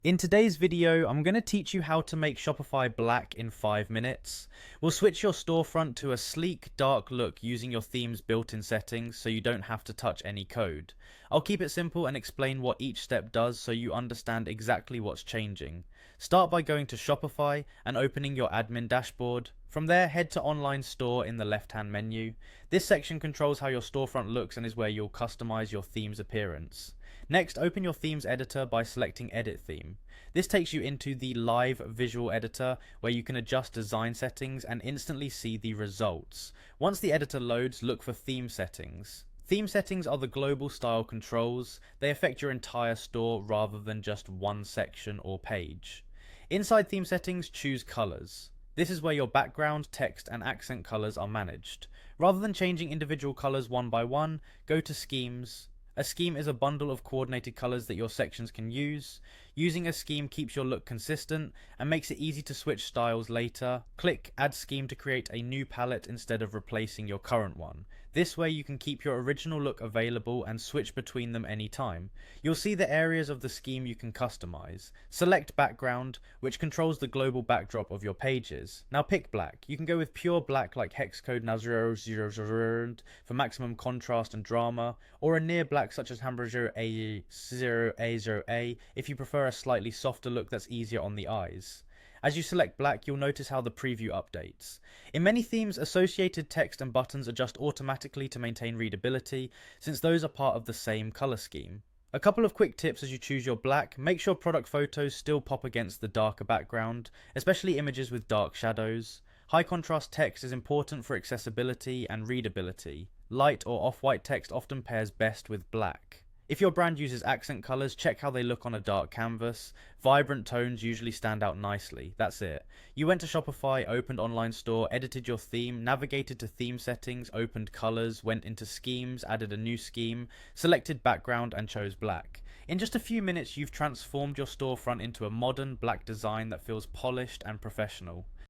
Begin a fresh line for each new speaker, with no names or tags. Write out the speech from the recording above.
In today's video, I'm going to teach you how to make Shopify black in 5 minutes. We'll switch your storefront to a sleek, dark look using your theme's built-in settings so you don't have to touch any code. I'll keep it simple and explain what each step does so you understand exactly what's changing. Start by going to Shopify and opening your admin dashboard. From there, head to Online Store in the left-hand menu. This section controls how your storefront looks and is where you'll customize your theme's appearance. Next, open your theme's editor by selecting Edit Theme. This takes you into the live visual editor where you can adjust design settings and instantly see the results. Once the editor loads, look for Theme Settings. Theme settings are the global style controls. They affect your entire store rather than just one section or page. Inside theme settings, choose colors. This is where your background, text, and accent colors are managed. Rather than changing individual colors one by one, go to Schemes. A scheme is a bundle of coordinated colors that your sections can use. Using a scheme keeps your look consistent and makes it easy to switch styles later. Click Add Scheme to create a new palette instead of replacing your current one. This way you can keep your original look available and switch between them anytime. You'll see the areas of the scheme you can customize. Select Background, which controls the global backdrop of your pages. Now pick black. You can go with pure black like hex code 000 for maximum contrast and drama, or a near black such as Hamburger A0A0A if you prefer a slightly softer look that's easier on the eyes. As you select black, you'll notice how the preview updates. In many themes, associated text and buttons adjust automatically to maintain readability, since those are part of the same color scheme. A couple of quick tips as you choose your black: make sure product photos still pop against the darker background, especially images with dark shadows. High contrast text is important for accessibility and readability. Light or off-white text often pairs best with black. If your brand uses accent colors, check how they look on a dark canvas. Vibrant tones usually stand out nicely. That's it. You went to Shopify, opened Online Store, edited your theme, navigated to theme settings, opened colors, went into schemes, added a new scheme, selected background and chose black. In just a few minutes, you've transformed your storefront into a modern black design that feels polished and professional.